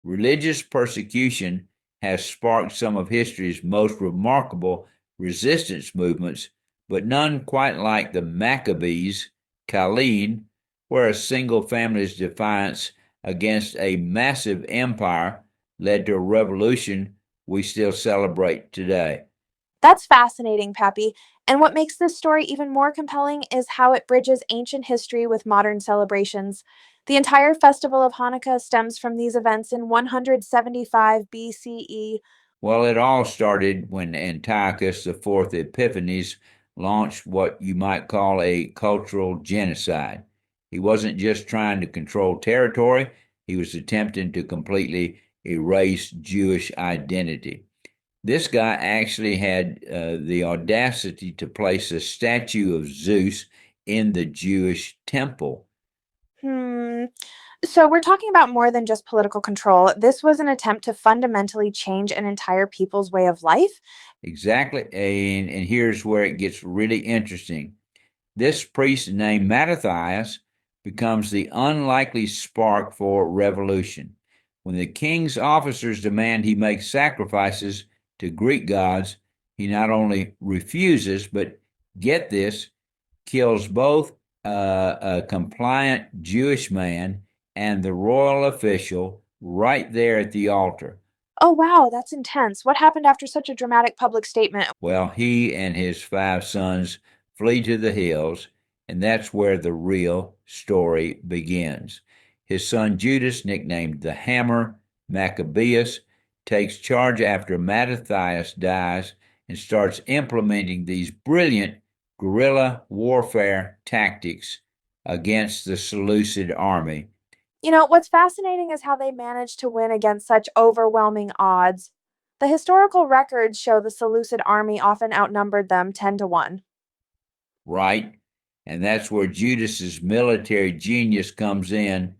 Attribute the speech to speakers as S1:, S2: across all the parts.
S1: Religious persecution has sparked some of history's most remarkable resistance movements, but none quite like the Maccabees, Kalin, where a single family's defiance against a massive empire led to a revolution we still celebrate today.
S2: That's fascinating, Pappy. And what makes this story even more compelling is how it bridges ancient history with modern celebrations. The entire festival of Hanukkah stems from these events in 175 BCE.
S1: Well, it all started when Antiochus IV Epiphanes launched what you might call a cultural genocide. He wasn't just trying to control territory, he was attempting to completely erase Jewish identity. This guy actually had the audacity to place a statue of Zeus in the Jewish temple.
S2: Hmm. So we're talking about more than just political control. This was an attempt to fundamentally change an entire people's way of life.
S1: Exactly. And here's where it gets really interesting. This priest named Mattathias becomes the unlikely spark for revolution. When the king's officers demand he make sacrifices to Greek gods, he not only refuses, but get this, kills both a compliant Jewish man and the royal official right there at the altar.
S2: Oh, wow, that's intense. What happened after such a dramatic public statement?
S1: Well, he and his 5 sons flee to the hills, and that's where the real story begins. His son Judas, nicknamed the Hammer, Maccabeus, takes charge after Mattathias dies and starts implementing these brilliant guerrilla warfare tactics against the Seleucid army.
S2: What's fascinating is how they managed to win against such overwhelming odds. The historical records show the Seleucid army often outnumbered them 10 to 1.
S1: Right? And that's where Judas's military genius comes in.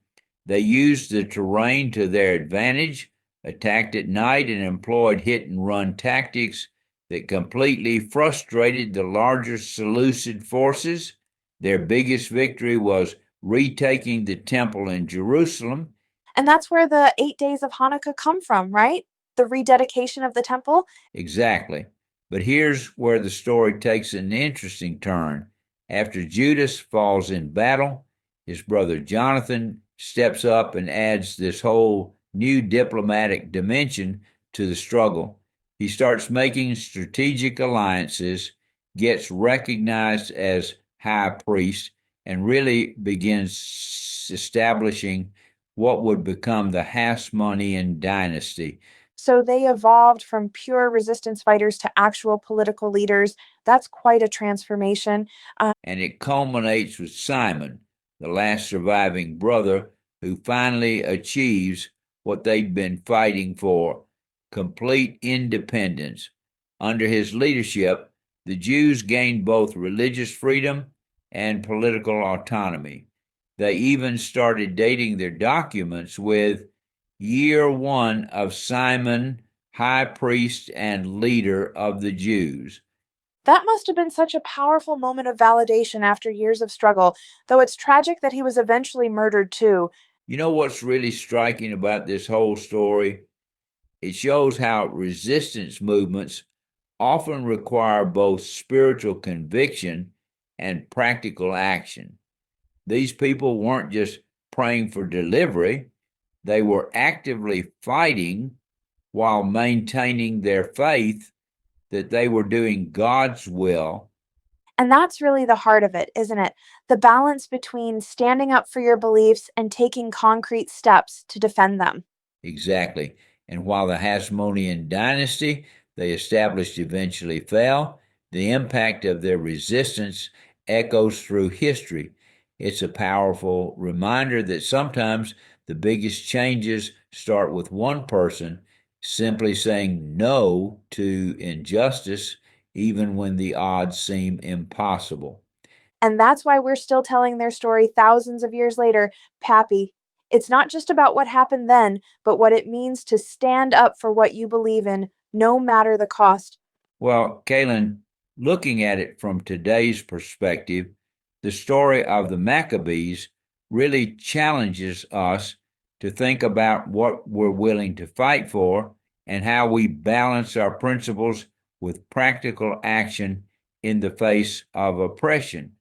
S1: They used the terrain to their advantage, attacked at night, and employed hit and run tactics that completely frustrated the larger Seleucid forces. Their biggest victory was retaking the temple in Jerusalem.
S2: And that's where the 8 days of Hanukkah come from, right? The rededication of the temple.
S1: Exactly. But here's where the story takes an interesting turn. After Judas falls in battle, his brother Jonathan steps up and adds this whole new diplomatic dimension to the struggle. He starts making strategic alliances, gets recognized as high priest, and really begins establishing what would become the Hasmonean dynasty.
S2: So they evolved from pure resistance fighters to actual political leaders. That's quite a transformation.
S1: And it culminates with Simon, the last surviving brother, who finally achieves what they'd been fighting for: complete independence. Under his leadership, the Jews gained both religious freedom and political autonomy. They even started dating their documents with year one of Simon, high priest and leader of the Jews.
S2: That must have been such a powerful moment of validation after years of struggle, though it's tragic that he was eventually murdered too.
S1: You know what's really striking about this whole story? It shows how resistance movements often require both spiritual conviction and practical action. These people weren't just praying for delivery, they were actively fighting while maintaining their faith that they were doing God's will.
S2: And that's really the heart of it, isn't it? The balance between standing up for your beliefs and taking concrete steps to defend them.
S1: Exactly. And while the Hasmonean dynasty they established eventually fell, the impact of their resistance echoes through history. It's a powerful reminder that sometimes the biggest changes start with one person simply saying no to injustice, even when the odds seem impossible.
S2: And that's why we're still telling their story thousands of years later, Pappy. It's not just about what happened then, but what it means to stand up for what you believe in, no matter the cost.
S1: Well, Kalin, looking at it from today's perspective, the story of the Maccabees really challenges us to think about what we're willing to fight for and how we balance our principles with practical action in the face of oppression.